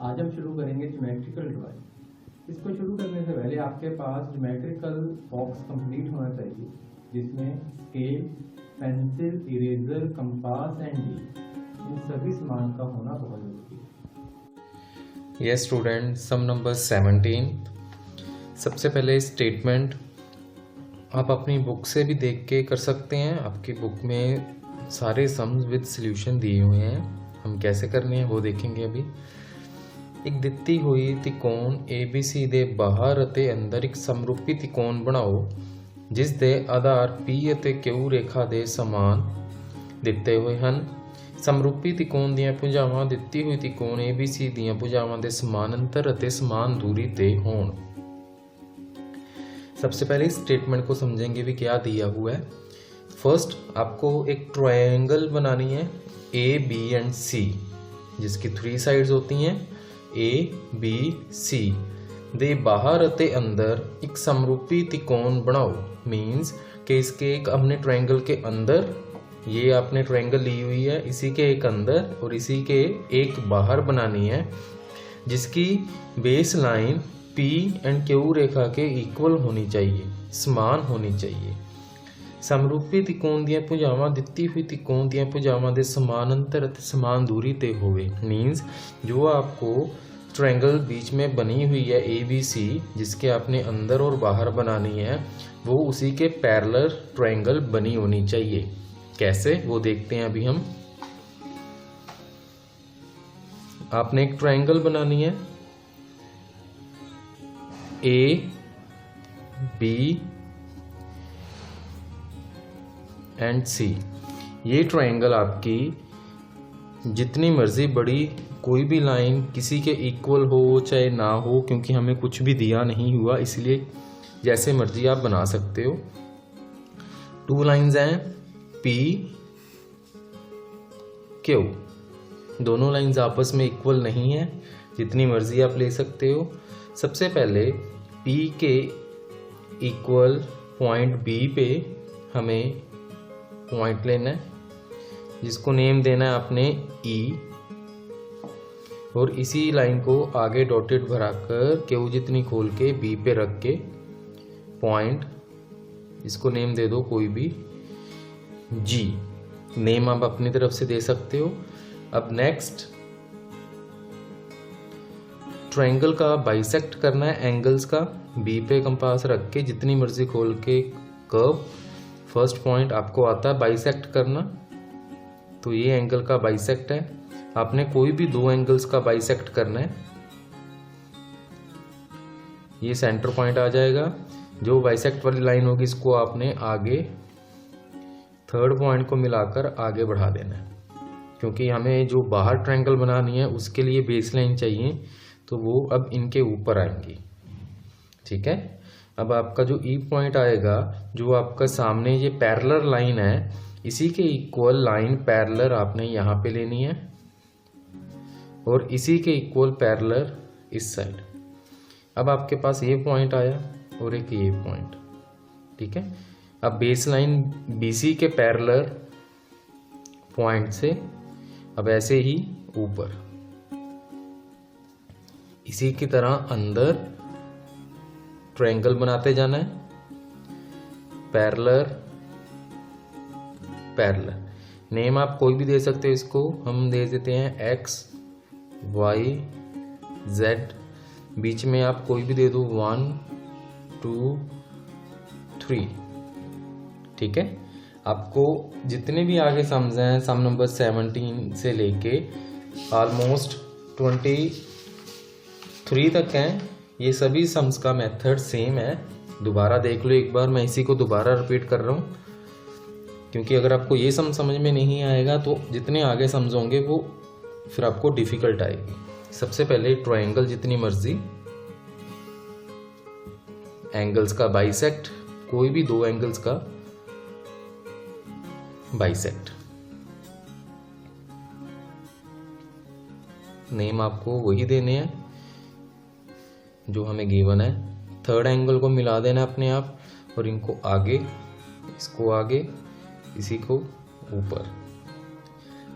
आज हम शुरू करेंगे ज्योमेट्रिकल ड्राइंग। इसको शुरू करने से पहले आपके पास ज्योमेट्रिकल बॉक्स कंप्लीट होना चाहिए, जिसमें scale, pencil, eraser, compass and डी इन सभी सामान का होना बहुत जरूरी है। Yes student, some number 17। सबसे पहले स्टेटमेंट आप अपनी बुक से भी देख के कर सकते हैं। आपकी बुक में सारे सम्स विद सॉल्यूशन दिए हुए हैं। हम कैसे करने हैं वो देखेंगे अभी। एक ਦਿੱਤੀ ਹੋਈ ਤਿਕੋਣ ABC ਦੇ ਬਾਹਰ ਅਤੇ ਅੰਦਰ ਇੱਕ ਸਮਰੂਪੀ ਤਿਕੋਣ ਬਣਾਓ ਜਿਸ ਦੇ ਆਧਾਰ P ਅਤੇ Q ਰੇਖਾ ਦੇ ਸਮਾਨ ਦਿੱਤੇ ਹੋਏ ਹਨ। ਸਮਰੂਪੀ ਤਿਕੋਣ ਦੀਆਂ ਭੁਜਾਵਾਂ ਦਿੱਤੀ ਹੋਈ ਤਿਕੋਣ ABC ਦੀਆਂ ਭੁਜਾਵਾਂ ਦੇ ਸਮਾਨ ਅੰਤਰ ਅਤੇ ਸਮਾਨ दूरी ਤੇ ਹੋਣ। सबसे पहले इस स्टेटमेंट को समझेंगे भी क्या दिया हुआ है। फर्स्ट आपको एक ट्रायंगल बनानी है AB एंड C, जिसकी 3 साइड्स होती हैं ABC ਦੇ ਬਾਹਰ ਅਤੇ अंदर एक समरूपी त्रिकोण बनाओ। मीन्स कि इसके एक हमने ट्रायंगल के अंदर, ये आपने ट्रायंगल ली हुई है, इसी के एक अंदर और इसी के एक बाहर बनानी है, जिसकी base line P and Q रेखा के इक्वल होनी चाहिए, समान होनी चाहिए। समरूपी त्रिकोण ਦੀਆਂ ਭੁਜਾਵਾਂ ਦਿੱਤੀ हुई त्रिकोण ਦੀਆਂ ਭੁਜਾਵਾਂ ਦੇ समान अंतर ਅਤੇ समान दूरी ਤੇ ਹੋਵੇ। मीन्स जो आपको ट्रायंगल बीच में बनी हुई है ABC, जिसके आपने अंदर और बाहर बनानी है, वो उसी के पैरेलल ट्रायंगल बनी होनी चाहिए। कैसे वो देखते हैं अभी हम। आपने एक ट्रायंगल बनानी है A B एंड C। ये ट्रायंगल आपकी जितनी मर्जी बड़ी कोई भी लाइन किसी के इक्वल हो चाहे ना हो, क्योंकि हमें कुछ भी दिया नहीं हुआ, इसलिए जैसे मर्जी आप बना सकते हो। 2 लाइंस हैं P Q, दोनों लाइंस आपस में इक्वल नहीं है, जितनी मर्जी आप ले सकते हो। सबसे पहले P के इक्वल पॉइंट B पे हमें पॉइंट लेना है, जिसको नेम देना है आपने E, और इसी लाइन को आगे डॉटेड भराकर Q जितनी खोल के B पे रख के पॉइंट, इसको नेम दे दो कोई भी G। नेम आप अपनी तरफ से दे सकते हो। अब नेक्स्ट ट्रायंगल का बाइसेक्ट करना है एंगल्स का। B पे कंपास रख के जितनी मर्जी खोल के कर्व, फर्स्ट पॉइंट आपको आता है बाइसेक्ट करना, तो ये एंगल का बाइसेक्ट है। आपने कोई भी 2 एंगल्स का बाइसेक्ट करना है, ये सेंटर पॉइंट आ जाएगा। जो बाइसेक्ट वाली लाइन होगी इसको आपने आगे थर्ड पॉइंट को मिलाकर आगे बढ़ा देना है, क्योंकि हमें जो बाहर ट्रायंगल बनानी है उसके लिए बेस लाइन चाहिए, तो वो अब इनके ऊपर आएंगी। ठीक है। अब आपका जो ई पॉइंट आएगा, जो आपका सामने ये पैरेलल लाइन है, इसी के इक्वल लाइन पैरेलल आपने यहाँ पे लेनी है, और इसी के इक्वल पैरेलल इस साइड। अब आपके पास ये पॉइंट आया और एक ये पॉइंट। ठीक है। अब बेस लाइन BC के पैरेलल पॉइंट से अब ऐसे ही ऊपर, इसी की तरह अंदर ट्रायंगल बनाते जाना है, पैरेलल पैरेलल। नेम आप कोई भी दे सकते हो, इसको हम दे देते हैं X Y Z। बीच में आप कोई भी दे दो 1 2 3। ठीक है। आपको जितने भी आगे सम्स हैं, सम नंबर 17 से लेके ऑलमोस्ट 23 तक हैं, ये सभी सम्स का मेथड सेम है। दोबारा देख लो एक बार, मैं इसी को दोबारा रिपीट कर रहा हूँ, क्योंकि अगर आपको ये सम समझ में नहीं आएगा तो जितने आगे सम्स होंगे वो फिर आपको डिफिकल्ट आएगी। सबसे पहले ट्रायंगल जितनी मर्जी, एंगल्स का बाइसेक्ट, कोई भी 2 एंगल्स का बाइसेक्ट। नेम आपको वही देने हैं जो हमें गिवन है। थर्ड एंगल को मिला देना अपने आप, और इनको आगे, इसको आगे, इसी को ऊपर।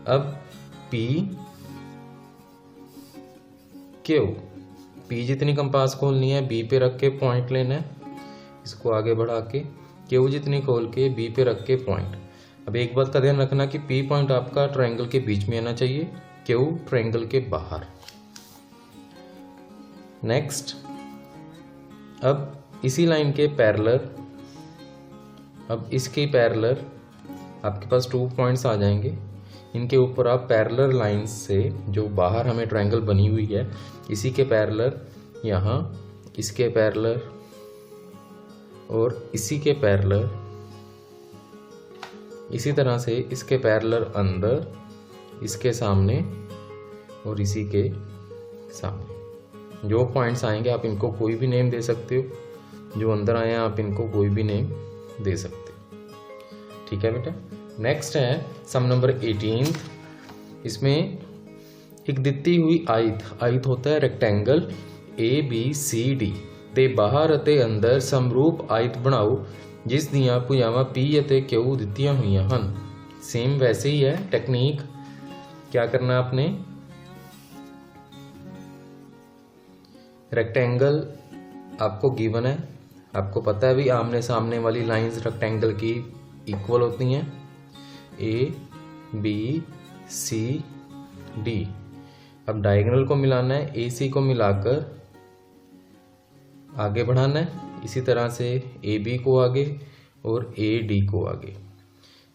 अब P क्यू, पी जितनी कंपास खोलनी है बी पे रख के पॉइंट लेना है, इसको आगे बढ़ा के क्यू जितनी खोल के बी पे रख के पॉइंट। अब एक बात का ध्यान रखना कि पी पॉइंट आपका ट्रायंगल के बीच में आना चाहिए, क्यू ट्रायंगल के बाहर। नेक्स्ट, अब इसी लाइन के पैरेलल, अब इसके पैरेलल आपके पास 2 पॉइंट्स आ जाएंगे। इनके ऊपर आप पैरेलल लाइंस से, जो बाहर हमें ट्रायंगल बनी हुई है, इसी के पैरेलल यहाँ, इसके पैरेलल और इसी के पैरेलल, इसी तरह से इसके पैरेलल अंदर, इसके सामने और इसी के सामने जो पॉइंट्स आएंगे आप इनको कोई भी नेम दे सकते हो, जो अंदर आए हैं आप इनको कोई भी नेम दे सकते हो। ठीक है बेटा। नेक्स्ट है सम नंबर 18। इसमें एक ਦਿੱਤੀ हुई आयत होता है रेक्टेंगल ABCD ਤੇ ਬਾਹਰ ਅਤੇ ਅੰਦਰ ਸਮਰੂਪ ਆਇਤ ਬਣਾਓ ਜਿਸ ਦੀਆਂ ਭੁਜਾਵਾਂ P ਅਤੇ Q ਦਿੱਤੀਆਂ ਹੋਈਆਂ ਹਨ। सेम वैसे ही है टेक्निक। क्या करना है आपने, रेक्टेंगल आपको गिवन है, आपको पता है भी आमने सामने वाली लाइंस रेक्टेंगल की इक्वल होती हैं, ABCD। अब डायगोनल को मिलाना है, AC को मिलाकर आगे बढ़ाना है, इसी तरह से AB को आगे और AD को आगे।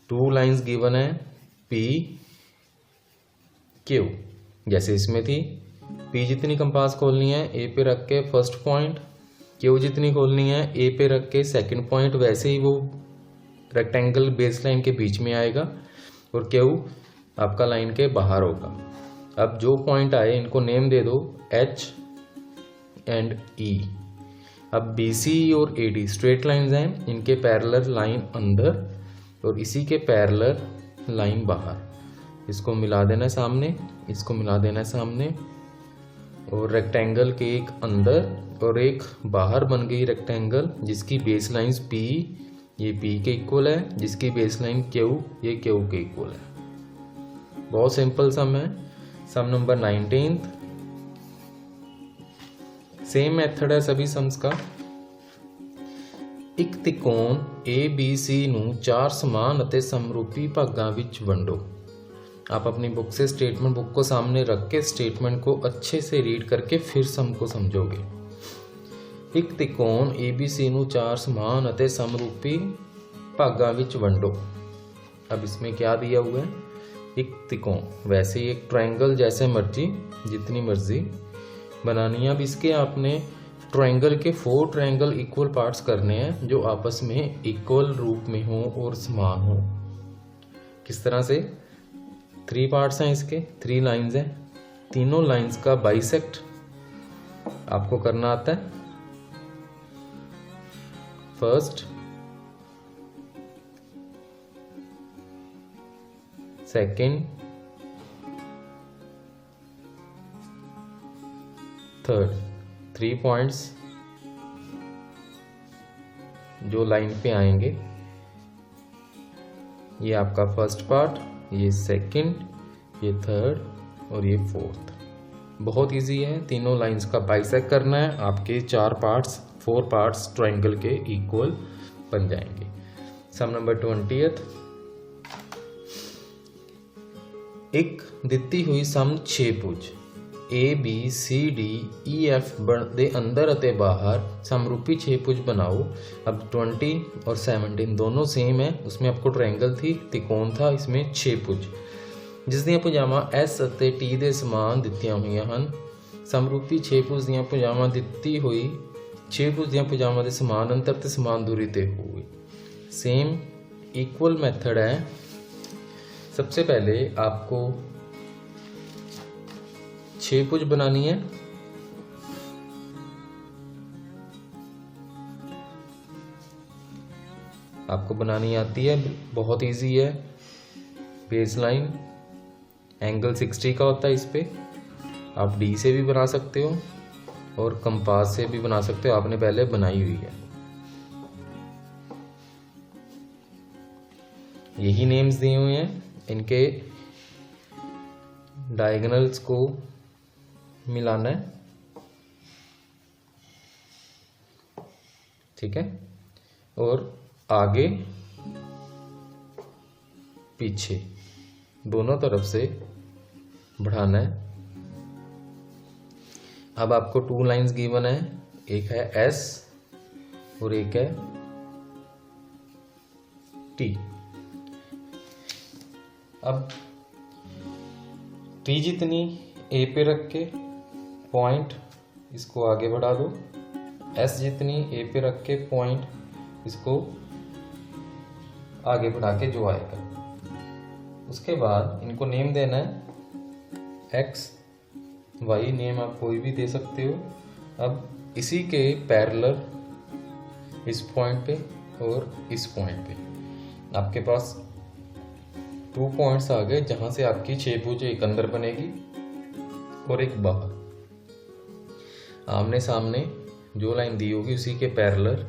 2 लाइंस गिवन है PQ, जैसे इसमें थी। P जितनी कंपास खोलनी है A पे रख के फर्स्ट पॉइंट, Q जितनी खोलनी है A पे रख के सेकंड पॉइंट, वैसे ही वो रेक्टेंगल बेस लाइन के बीच में आएगा और Q आपका लाइन के बाहर होगा। अब जो पॉइंट आए इनको नेम दे दो H एंड E। अब BC और AD स्ट्रेट लाइंस हैं, इनके पैरेलल लाइन अंदर और इसी के पैरेलल लाइन बाहर। इसको मिला देना है सामने, इसको मिला देना है सामने, और रेक्टेंगल के एक अंदर और एक बाहर बन गई रेक्टेंगल जिसकी बेस लाइंस P, ये P के इक्वल है, जिसकी बेस लाइन Q, ये Q के इक्वल है। बहुत सिंपल सम है। सम नंबर 19। सेम मेथड है सभी सम्स का। ਇੱਕ ਤਿਕੋਣ ABC ਨੂੰ 4 समान ਅਤੇ समरूपी भागों ਵਿੱਚ ਵੰਡੋ। आप अपनी बुक से स्टेटमेंट बुक को सामने रख के स्टेटमेंट को अच्छे से रीड करके फिर सम को समझोगे। एक त्रिकोण ABC ਨੂੰ 4 समान ਅਤੇ समरूपी भागों ਵਿੱਚ ਵੰਡੋ। अब इसमें क्या दिया हुआ है, एक त्रिकोण, वैसे ही एक ट्रायंगल जैसे मर्जी जितनी मर्जी बनानी है। अब इसके आपने ट्रायंगल के 4 ट्रायंगल इक्वल पार्ट्स करने हैं जो आपस में इक्वल रूप में हो और समान हो। किस तरह से, 3 पार्ट्स हैं इसके, 3 लाइंस हैं, तीनों लाइंस का बाइसेक्ट आपको करना आता है। First, second, third. 3 पॉइंट्स जो लाइन पे आएंगे, ये आपका फर्स्ट पार्ट, ये सेकंड, ये थर्ड और ये फोर्थ। बहुत इजी है, तीनों लाइंस का बाइसेक्ट करना है, आपके 4 पार्ट्स 4 पार्ट्स ट्रायंगल के इक्वल बन जाएंगे। सम नंबर 20। एक ਦਿੱਤੀ हुई सम 6 ਭੁਜ ABCDEF ਦੇ अंदर ਅਤੇ बाहर समरूपी 6 ਭੁਜ बनाओ। अब 20 और 17 दोनों सेम है, उसमें आपको ट्रायंगल थी, त्रिकोण था, इसमें 6 ਭੁਜ ਜਿਸ ਦੀਆਂ ਭੁਜਾਵਾਂ S ਅਤੇ T ਦੇ ਸਮਾਨ ਦਿੱਤੀਆਂ ਹੋਈਆਂ ਹਨ। ਸਮਰੂਪੀ 6 ਭੁਜ ਦੀਆਂ ਭੁਜਾਵਾਂ ਦਿੱਤੀ ਹੋਈ 6 ਭੁਜ ਦੀਆਂ ਭੁਜਾਵਾਂ ਦੇ ਸਮਾਨ ਅੰਤਰ ਤੇ ਸਮਾਨ ਦੂਰੀ ਤੇ ਹੋਵੇ। सेम इक्वल मेथड है। सबसे पहले आपको 6 भुज बनानी है। आपको बनानी आती है, बहुत इजी है। बेस लाइन एंगल 60 का होता है, इस पे आप D से भी बना सकते हो और कंपास से भी बना सकते हो, आपने पहले बनाई हुई है। यही नेम्स दिए हुए हैं, इनके डायगोनल्स को मिलाना है। ठीक है, और आगे पीछे दोनों तरफ से बढ़ाना है। अब आपको 2 लाइंस गिवन है, एक है एस और एक है टी। अब टी जितनी ए पे रख के पॉइंट इसको आगे बढ़ा दो, एस जितनी ए पे रख के पॉइंट इसको आगे बढ़ा के जो आएगा। उसके बाद इनको नेम देना है एक्स वाई, नेम आप कोई भी दे सकते हो। अब इसी के पैरेलल इस पॉइंट पे और इस पॉइंट पे आपके पास 2 पॉइंट्स आ गए, जहां से आपकी 6 भुज एक अंदर बनेगी और एक बाहर। आमने सामने जो लाइन दी होगी उसी के पैरेलल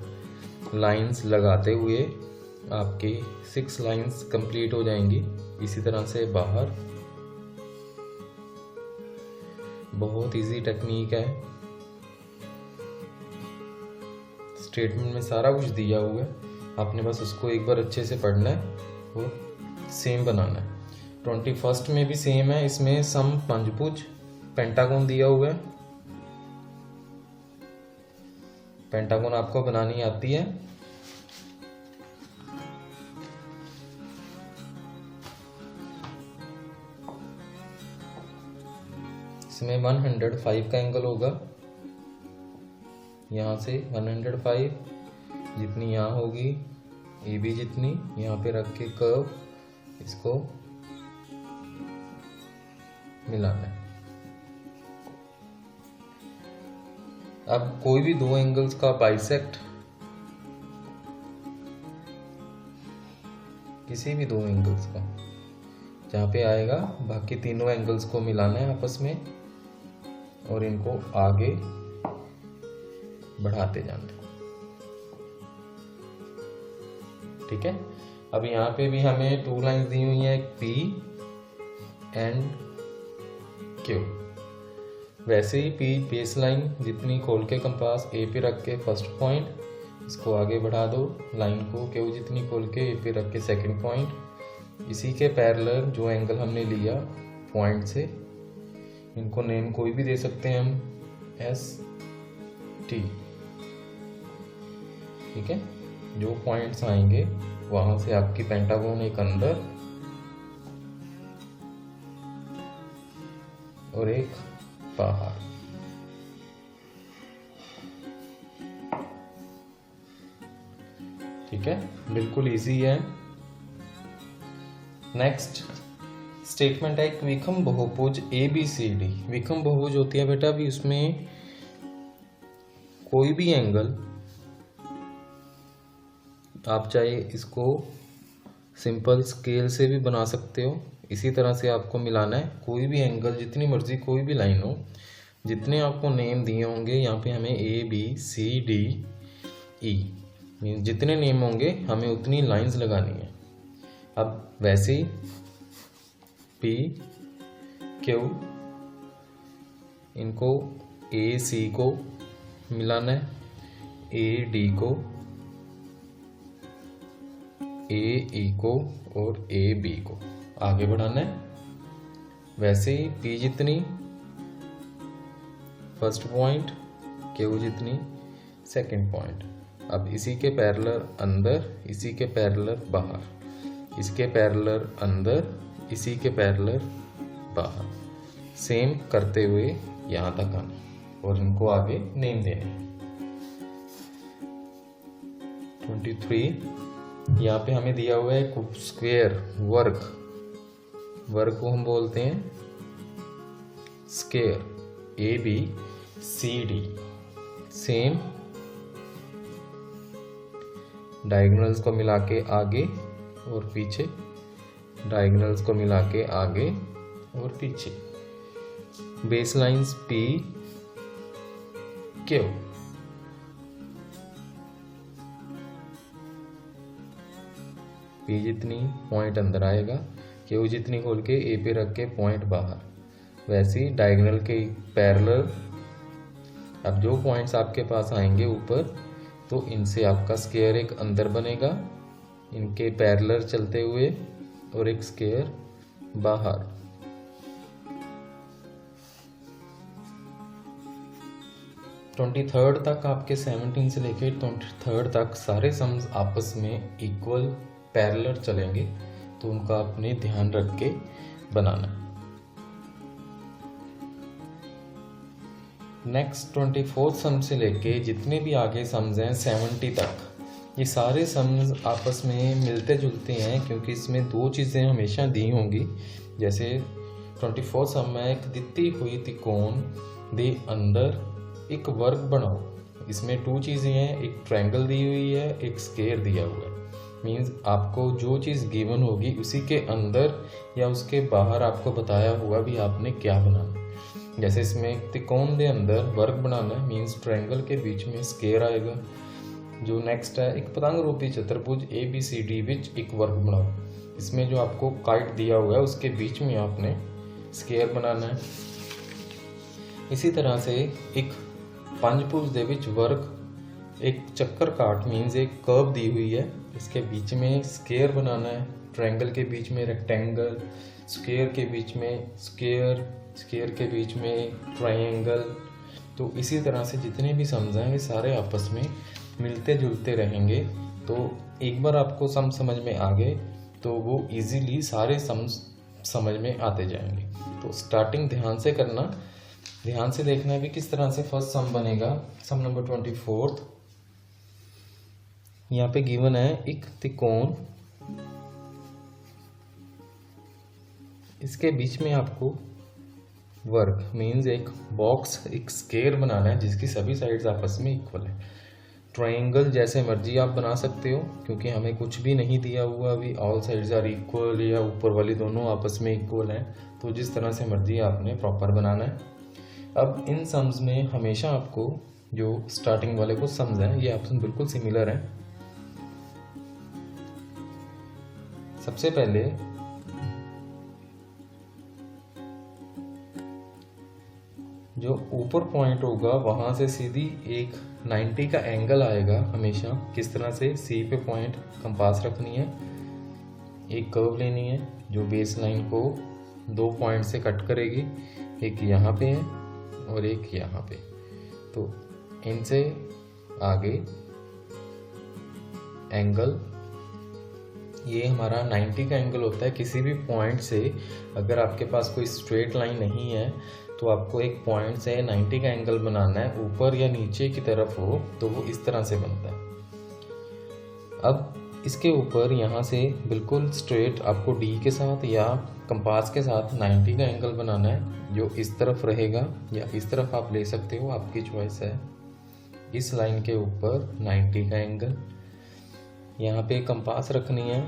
लाइंस लगाते हुए आपकी 6 लाइंस कंप्लीट हो जाएंगी। इसी तरह से बाहर, बहुत इजी टेक्निक है, स्टेटमेंट में सारा कुछ दिया हुआ है, आपने बस उसको एक बार अच्छे से पढ़ना है और सेम बनाना है। 21st में भी सेम है, इसमें सम पंचभुज पेंटागन दिया हुआ है। पेंटागन आपको बनानी आती है। इसमें 105 का एंगल होगा, यहाँ से 105 जितनी यहाँ होगी, ए बी जितनी यहाँ पे रख के कर्व इसको मिलाना है। अब कोई भी 2 एंगल्स का बाइसेक्ट, किसी भी 2 एंगल्स का जहाँ पे आएगा, बाकी तीनों एंगल्स को मिलाना है आपस में और इनको आगे बढ़ाते जाना है। ठीक है, अब यहाँ पे भी हमें 2 लाइंस दी हुई है, पी एंड क्यू। वैसे ही पी बेस लाइन जितनी खोल के कंपास ए पे रख के फर्स्ट पॉइंट इसको आगे बढ़ा दो, लाइन को क्यू जितनी खोल के ए पे रख के सेकंड पॉइंट। इसी के पैरेलल जो एंगल हमने लिया पॉइंट से, इनको नेम कोई भी दे सकते हैं हम, एस टी। ठीक है, जो पॉइंट्स आएंगे वहां से आपकी पेंटागन एक अंदर और एक बाहर। ठीक है, बिल्कुल इजी है। नेक्स्ट स्टेटमेंट है एक विषम बहुभुज ए बी सी डी। विषम बहुभुज होती है बेटा, अभी उसमें कोई भी एंगल आप चाहे इसको सिंपल स्केल से भी बना सकते हो, इसी तरह से आपको मिलाना है। कोई भी एंगल, जितनी मर्जी कोई भी लाइन हो, जितने आपको नेम दिए होंगे यहाँ पे हमें ए बी सी डी ई, जितने नेम होंगे हमें उतनी लाइंस लगानी है। अब वैसे ही पी क्यू, इनको ए सी को मिलाना है, ए डी को, ए ई को और ए बी को आगे बढ़ाना है। वैसे ही पी जितनी फर्स्ट पॉइंट, क्यू जितनी सेकंड पॉइंट। अब इसी के पैरेलल अंदर, इसी के पैरेलल बाहर, इसके पैरेलल अंदर, इसी के पैरेलल बाहर, सेम करते हुए यहाँ तक आना और इनको आगे नेम देने। 23 यहाँ पे हमें दिया हुआ है स्क्वायर वर्ग, वर्ग को हम बोलते हैं square, A B C D. Same diagonals को मिला के आगे और पीछे, डायगोनल्स को मिला के आगे और पीछे। Base lines P Q, P जितनी पॉइंट अंदर आएगा, क्यू जितनी खोल के ए पे रख के पॉइंट बाहर। वैसे ही डायगोनल के पैरेलल, अब जो पॉइंट्स आपके पास आएंगे ऊपर, तो इनसे आपका स्क्वायर एक अंदर बनेगा इनके पैरेलल चलते हुए और एक स्क्वायर बाहर। ट्वेंटी थर्ड तक आपके 17 से लेके 23rd तक सारे सम्स आपस में इक्वल पैरेलल चलेंगे, तो उनका आपने ध्यान रख के बनाना है। नेक्स्ट 24th सम से लेके जितने भी आगे सम्स हैं 70 तक, ये सारे सम्स आपस में मिलते जुलते हैं क्योंकि इसमें दो चीज़ें हमेशा दी होंगी। जैसे 24th सम में एक दिती हुई त्रिकोण दे अंदर एक वर्ग बनाओ, इसमें दो चीज़ें हैं, एक ट्रायंगल दी हुई है, एक स्क्वायर दिया हुआ है। मीन्स आपको जो चीज़ गिवन होगी उसी के अंदर या उसके बाहर आपको बताया हुआ भी आपने क्या बनाना है। जैसे इसमें एक त्रिकोण के अंदर वर्ग बनाना है, मीन्स ट्रायंगल के बीच में स्क्वायर आएगा। जो नेक्स्ट है एक पतंग रूपी चतुर्भुज ABCD विच एक वर्ग बनाओ, इसमें जो आपको काइट दिया हुआ है उसके बीच में आपने स्क्वायर बनाना है। इसी तरह से एक पंचभुज दे विच वर्ग एक चक्कर काट मीन्स एक कर्व दी हुई है, इसके बीच में स्क्वायर बनाना है। ट्रायंगल के बीच में रेक्टेंगल, स्क्वायर के बीच में स्क्वायर, स्क्वायर के बीच में ट्रायंगल। तो इसी तरह से जितने भी सम्स हैं ये सारे आपस में मिलते जुलते रहेंगे। तो एक बार आपको सम समझ में आ गए तो वो इजीली सारे सम्स समझ में आते जाएंगे। तो स्टार्टिंग ध्यान से करना, ध्यान से देखना है भी किस तरह से फर्स्ट सम बनेगा। सम नंबर 24th, यहाँ पे गिवन है एक त्रिकोण, इसके बीच में आपको वर्ग मीन्स एक बॉक्स एक स्क्वायर बनाना है जिसकी सभी साइड्स आपस में इक्वल है। ट्रायंगल जैसे मर्जी आप बना सकते हो क्योंकि हमें कुछ भी नहीं दिया हुआ अभी, ऑल साइड्स आर इक्वल या ऊपर वाली दोनों आपस में इक्वल हैं, तो जिस तरह से मर्जी आपने प्रॉपर बनाना है। अब इन सम्स में हमेशा आपको जो स्टार्टिंग वाले को सम्स हैं ये आपस में बिल्कुल सिमिलर हैं। सबसे पहले जो ऊपर पॉइंट होगा वहां से सीधी एक 90 का एंगल आएगा हमेशा। किस तरह से, सी पे पॉइंट कंपास रखनी है, एक कर्व लेनी है जो बेस लाइन को दो पॉइंट से कट करेगी, एक यहाँ पे है और एक यहाँ पे। तो इनसे आगे एंगल, ये हमारा 90 का एंगल होता है। किसी भी पॉइंट से अगर आपके पास कोई स्ट्रेट लाइन नहीं है तो आपको एक पॉइंट से 90 का एंगल बनाना है, ऊपर या नीचे की तरफ हो तो वो इस तरह से बनता है। अब इसके ऊपर यहाँ से बिल्कुल स्ट्रेट आपको डी के साथ या कंपास के साथ 90 का एंगल बनाना है जो इस तरफ रहेगा या इस तरफ आप ले सकते हो, आपकी चॉइस है। इस लाइन के ऊपर 90 का एंगल, यहाँ पे कंपास रखनी है,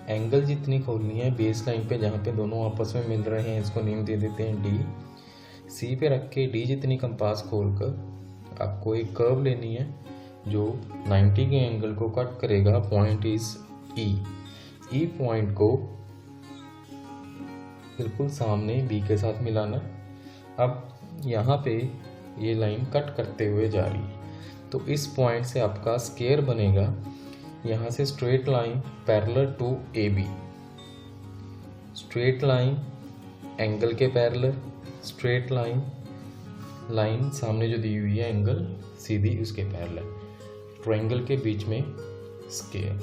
एंगल जितनी खोलनी है बेस लाइन पे जहाँ पे दोनों आपस में मिल रहे हैं, इसको नेम दे देते हैं डी। सी पे रख के डी जितनी कंपास खोलकर आपको एक कर्व लेनी है जो 90 के एंगल को कट करेगा। पॉइंट इज ई पॉइंट को बिल्कुल सामने बी के साथ मिलाना। अब यहाँ पे ये लाइन कट करते हुए जा रही है, तो इस पॉइंट से आपका स्क्वायर बनेगा। यहाँ से straight line parallel to A B, straight line angle के पैरेलल, स्ट्रेट लाइन सामने जो दी हुई है एंगल सीधी उसके पैरेलल, ट्रायंगल के बीच में स्क्वायर।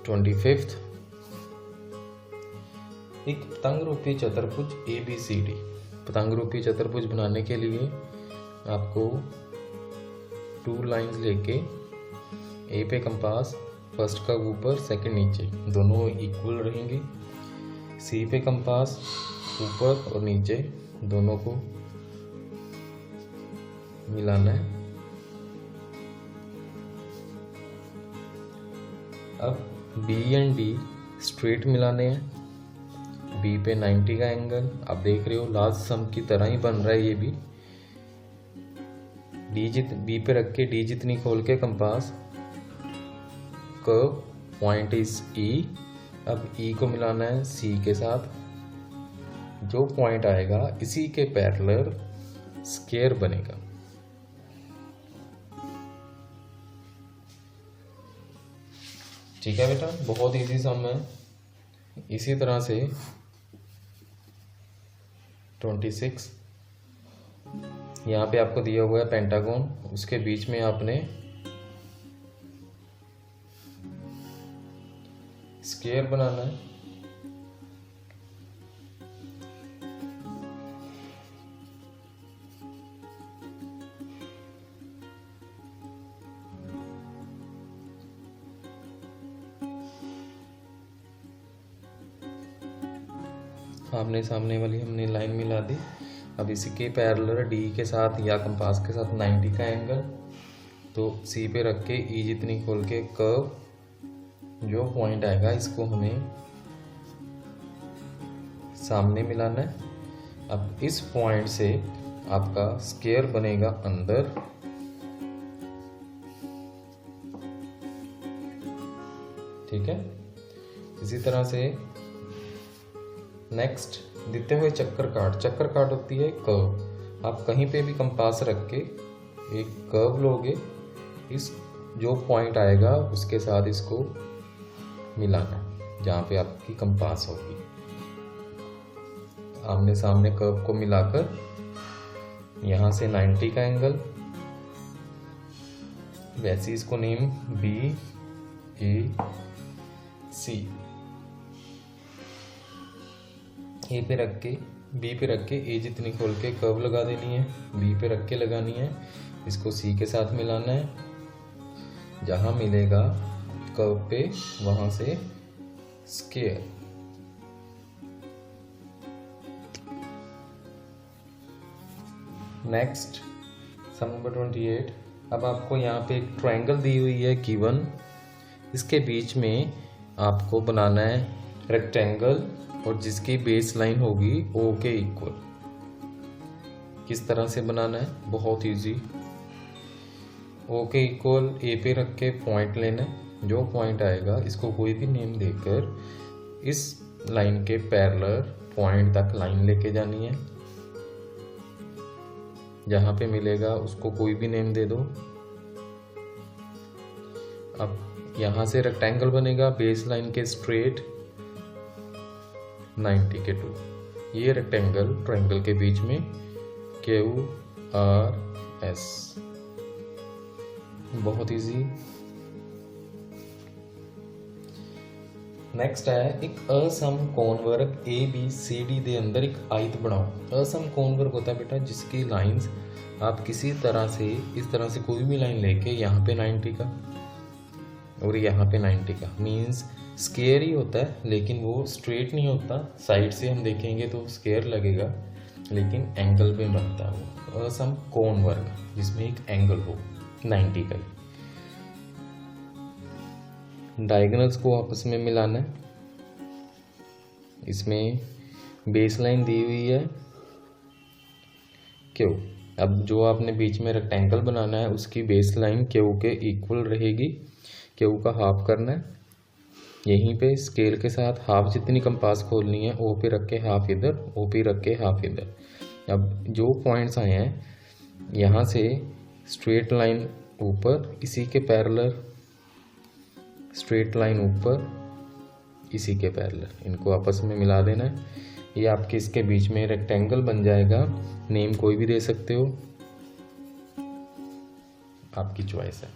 25th, एक पतंग रूपी चतुर्भुज ABCD। पतंग रूपी चतुर्भुज बनाने के लिए आपको 2 लाइंस लेके ए पे कंपास, फर्स्ट का ऊपर सेकंड नीचे, दोनों इक्वल रहेंगे। सी पे कंपास ऊपर और नीचे दोनों को मिलाना है। अब बी एंड डी स्ट्रेट मिलाने हैं। बी पे 90 का एंगल, आप देख रहे हो लास्ट सम की तरह ही बन रहा है ये भी। बी पे रख के डी जितनी खोल के कंपास, कर्व पॉइंट इज ई। अब ई को मिलाना है सी के साथ, जो पॉइंट आएगा इसी के पैरेलल स्क्वायर बनेगा। ठीक है बेटा, बहुत इजी सम है। इसी तरह से 26 यहाँ पे आपको दिया हुआ है पेंटागन, उसके बीच में आपने स्क्वायर बनाना है। आमने सामने वाली हमने लाइन मिला दी। अब इसी के पैरेलल डी के साथ या कंपास के साथ 90 का एंगल, तो सी पे रख के ई जितनी खोल के कर्व जो पॉइंट आएगा इसको हमें सामने मिलाना है। अब इस पॉइंट से आपका स्क्वायर बनेगा अंदर, ठीक है। इसी तरह से नेक्स्ट देते हुए चक्कर काट होती है कर्व। आप कहीं पे भी कंपास रख के एक कर्व लोगे, इस जो पॉइंट आएगा उसके साथ इसको मिलाना है जहाँ पे आपकी कंपास होगी। आमने सामने कर्व को मिलाकर यहाँ से 90 का एंगल, वैसे इसको नेम बी ए सी, ए पे रख के बी पे रख के ए जितनी खोल के कर्व लगा देनी है, बी पे रख के लगानी है, इसको सी के साथ मिलाना है, जहां मिलेगा कर्व पे वहां से स्क्वायर। Next sum number 28। अब आपको यहाँ पे एक ट्रायंगल दी हुई है गिवन, इसके बीच में आपको बनाना है रेक्टेंगल और जिसकी बेस लाइन होगी ओ के इक्वल। किस तरह से बनाना है, बहुत इजी। ओ के इक्वल ए पे रख के पॉइंट लेना है, जो पॉइंट आएगा इसको कोई भी नेम देकर इस लाइन के पैरेलल पॉइंट तक लाइन लेके जानी है, जहां पे मिलेगा उसको कोई भी नेम दे दो। अब यहां से रेक्टेंगल बनेगा बेस लाइन के स्ट्रेट 90 के टू। ये रेक्टेंगल ट्रायंगल के बीच में क्यू आर एस, बहुत इजी। नेक्स्ट है एक असम कोण वर्ग ए बी सी डी के अंदर एक आयत बनाओ। असम कोण वर्ग होता है बेटा जिसकी लाइंस आप किसी तरह से इस तरह से कोई भी लाइन लेके यहाँ पे 90 का और यहाँ पे 90 का, मीन्स स्क्वायर ही होता है लेकिन वो स्ट्रेट नहीं होता। साइड से हम देखेंगे तो स्क्वायर लगेगा लेकिन एंगल पे बनता है वो। असम कोण वर्ग जिसमें एक एंगल हो 90 का। डायगोनल्स को आपस में मिलाना है। इसमें बेस लाइन दी हुई है क्यू। अब जो आपने बीच में रेक्टेंगल बनाना है उसकी बेस लाइन क्यू के इक्वल रहेगी। क्यू का हाफ करना है, यहीं पे स्केल के साथ हाफ जितनी कंपास खोलनी है ओ पे रख के हाफ इधर, ओ पे रख के हाफ इधर। अब जो पॉइंट्स आए हैं यहाँ से स्ट्रेट लाइन ऊपर, इसी के पैरेलल स्ट्रेट लाइन ऊपर, इसी के पैरेलल, इनको आपस में मिला देना है। ये आपके इसके बीच में रेक्टेंगल बन जाएगा। नेम कोई भी दे सकते हो, आपकी चॉइस है।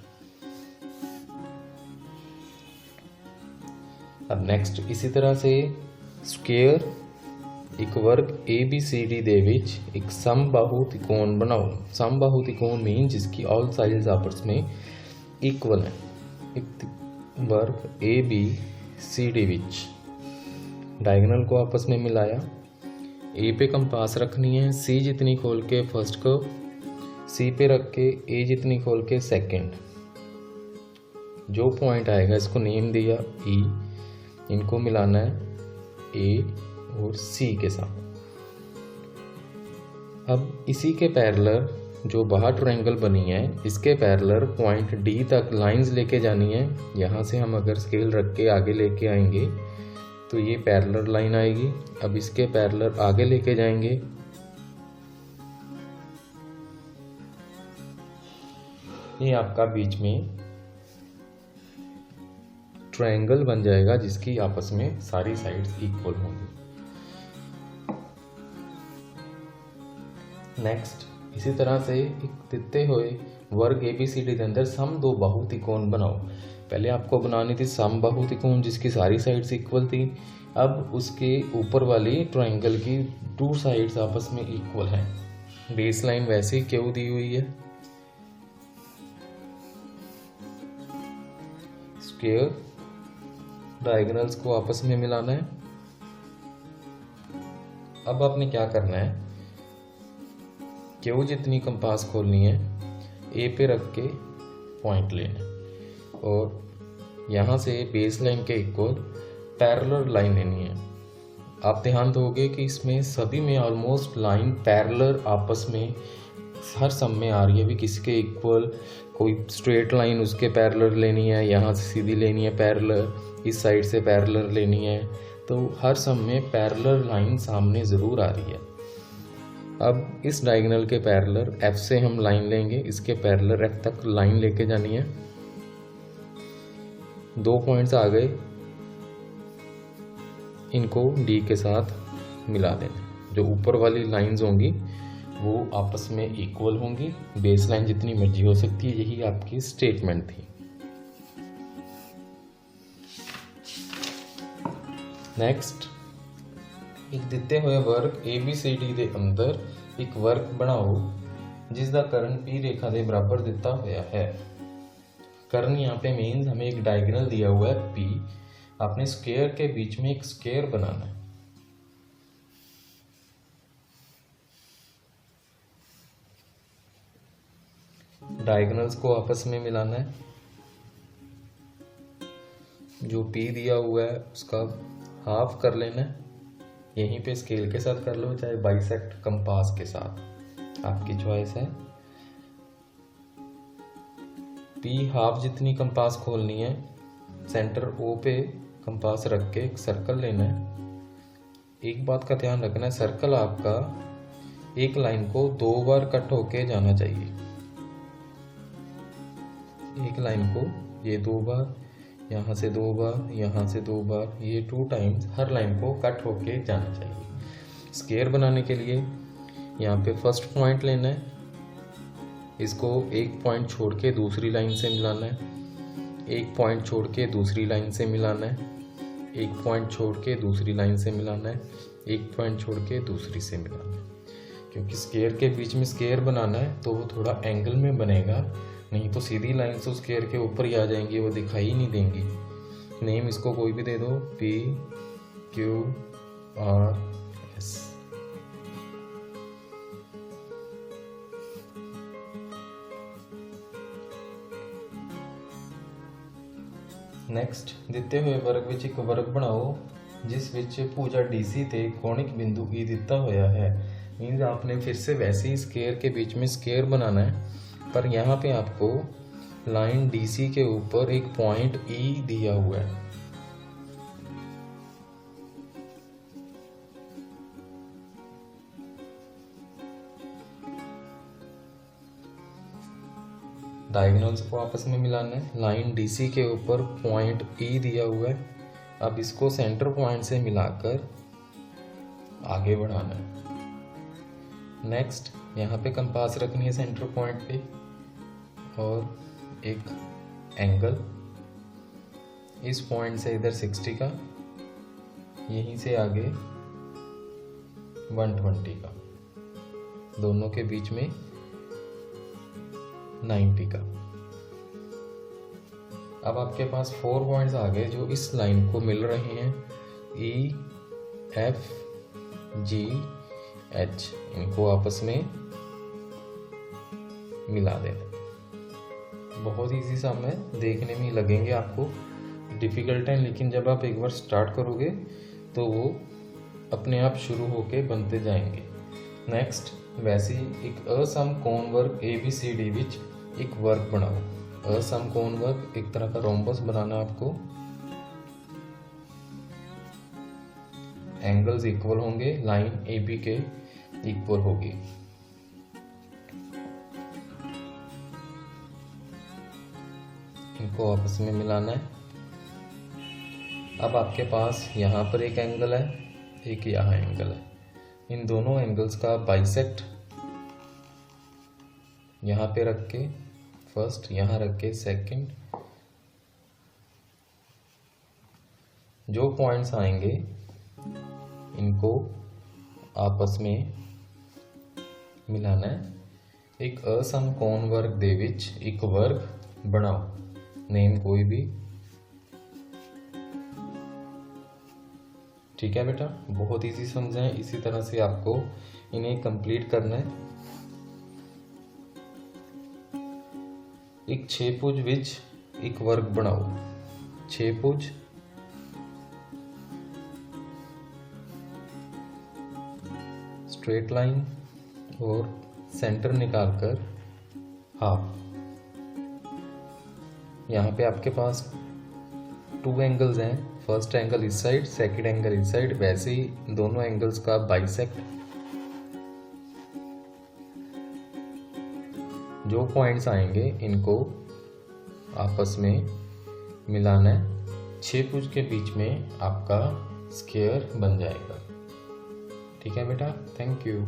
अब नेक्स्ट इसी तरह से स्क्वायर एक वर्ग ए बी सी डी ਦੇ ਵਿੱਚ एक समबाहु त्रिकोण बनाओ। समबाहु त्रिकोण मीन जिसकी ऑल साइड्स आपस में इक्वल है। एक वर्ग A B C D which diagonal को आपस में मिलाया। ए पे कंपास रखनी है, सी जितनी खोल के फर्स्ट कर्व, सी पे रख के ए जितनी खोल के सेकंड। जो पॉइंट आएगा इसको नेम दिया ई, इनको मिलाना है ए और सी के साथ। अब इसी के पैरेलल जो बाहर ट्रायंगल बनी है इसके पैरेलल पॉइंट डी तक लाइंस लेके जानी है। यहाँ से हम अगर स्केल रख के आगे लेके आएंगे तो ये पैरेलल लाइन आएगी। अब इसके पैरेलल आगे लेके जाएंगे, ये आपका बीच में ट्रायंगल बन जाएगा जिसकी आपस में सारी साइड्स इक्वल होंगी। नेक्स्ट इसी तरह से एक दिते हुए वर्ग ABCD के अंदर सम दो बाहु त्रिकोण बनाओ। पहले आपको बनानी थी सम बाहु त्रिकोण जिसकी सारी साइड्स इक्वल थी। अब उसके ऊपर वाली ट्रायंगल की 2 साइड्स आपस में इक्वल हैं। बेस लाइन वैसे ही क्यों दी हुई है। स्क्वायर डायगोनल्स को आपस में मिलाना है। अब आपने क्या करना है, क्यों जितनी कंपास खोलनी है ए पे रख के पॉइंट लेना है और यहाँ से बेस लाइन के इक्वल पैरेलल लाइन लेनी है। आप ध्यान दोगे कि इसमें सभी में ऑलमोस्ट लाइन पैरेलल आपस में हर सम में आ रही है। भी किसी के इक्वल कोई स्ट्रेट लाइन उसके पैरेलल लेनी है, यहाँ से सीधी लेनी है पैरेलल, इस साइड से पैरेलल लेनी है, तो हर सम में पैरेलल लाइन सामने ज़रूर आ रही है। अब इस डायगोनल के पैरेलल F से हम लाइन लेंगे, इसके पैरेलल F तक लाइन लेके जानी है। 2 पॉइंट्स आ गए, इनको D के साथ मिला देना। जो ऊपर वाली लाइंस होंगी वो आपस में इक्वल होंगी। बेस लाइन जितनी मर्जी हो सकती है, यही आपकी स्टेटमेंट थी। नेक्स्ट एक दिते हुए वर्ग ABCD ਦੇ ਅੰਦਰ ਇੱਕ ਵਰਗ ਬਣਾਓ जिस दा कर्ण P रेखा के बराबर दिता हुआ है। कर्ण यहाँ पे मीन्स हमें एक डायगोनल दिया हुआ है P, आपने स्क्वायर के बीच में एक स्क्वायर बनाना है। डायगोनल्स को आपस में मिलाना है। जो P दिया हुआ है उसका हाफ कर लेना है। यहीं पे स्केल के साथ कर लो, चाहे बाइसेक्ट कंपास के साथ, आपकी चॉइस है। P हाफ जितनी कंपास खोलनी है, सेंटर O पे कंपास रख के एक सर्कल लेना है। एक बात का ध्यान रखना है, सर्कल आपका एक लाइन को 2 बार कट होके जाना चाहिए। एक लाइन को ये 2 बार, यहाँ से 2 बार, यहाँ से 2 बार, ये 2 टाइम्स हर लाइन को कट होके जाना चाहिए। स्क्वायर बनाने के लिए यहाँ पे फर्स्ट पॉइंट लेना है, इसको एक पॉइंट छोड़ के दूसरी लाइन से मिलाना है, एक पॉइंट छोड़ के दूसरी लाइन से मिलाना है, एक पॉइंट छोड़ के दूसरी लाइन से मिलाना है, एक पॉइंट छोड़ के दूसरी से मिलाना है। क्योंकि स्क्वायर के बीच में स्क्वायर बनाना है तो वो थोड़ा एंगल में बनेगा, नहीं तो सीधी लाइन से स्क्वायर के ऊपर ही आ जाएंगी, वो दिखाई ही नहीं देंगी। नेम इसको कोई भी दे दो, PQRS। नेक्स्ट दिते हुए वर्ग विच एक वर्ग बनाओ जिस विच भुजा DC ते कोणिक बिंदु E दिता होया है। मीन्स आपने फिर से वैसे ही स्क्वायर के बीच में स्क्वायर बनाना है, पर यहाँ पे आपको लाइन DC के ऊपर एक पॉइंट E दिया हुआ है। डायगोनल्स को आपस में मिलाना है। लाइन DC के ऊपर पॉइंट E दिया हुआ है। अब इसको सेंटर पॉइंट से मिलाकर आगे बढ़ाना है। नेक्स्ट यहाँ पे कंपास रखनी है सेंटर पॉइंट पे और एक एंगल इस पॉइंट से इधर 60 का, यहीं से आगे 120 का, दोनों के बीच में 90 का। अब आपके पास 4 पॉइंट्स आ गए जो इस लाइन को मिल रहे हैं, E, F, G, H। इनको आपस में मिला देना। बहुत इजी सम है, देखने में लगेंगे आपको डिफ़िकल्ट हैं, लेकिन जब आप एक बार स्टार्ट करोगे तो वो अपने आप शुरू होके बनते जाएंगे। नेक्स्ट वैसे ही एक असम कोण वर्ग ABCD विच एक वर्ग बनाओ। असम कोण वर्ग एक तरह का रोम्बस बनाना आपको। एंगल्स इक्वल होंगे, लाइन AB के इक्वल होगी। इनको आपस में मिलाना है। अब आपके पास यहाँ पर एक एंगल है, एक यहाँ एंगल है। इन दोनों एंगल्स का बाइसेक्ट यहाँ पे रख के फर्स्ट, यहाँ रख के सेकंड, जो पॉइंट्स आएंगे इनको आपस में मिलाना है। एक असमकोण वर्ग दे विच एक वर्ग बनाओ, नेम कोई भी। ठीक है बेटा, बहुत इजी समझा है। इसी तरह से आपको इन्हें कंप्लीट करना है। एक 6 भुज विच एक वर्ग बनाओ, 6 भुज स्ट्रेट लाइन और सेंटर निकालकर हाफ। यहाँ पे आपके पास 2 एंगल्स हैं, फर्स्ट एंगल इस साइड, सेकंड एंगल इस साइड। वैसे ही दोनों एंगल्स का बाइसेक्ट, जो पॉइंट्स आएंगे इनको आपस में मिलाना है। 6 भुज के बीच में आपका स्क्वायर बन जाएगा। ठीक है बेटा, थैंक यू।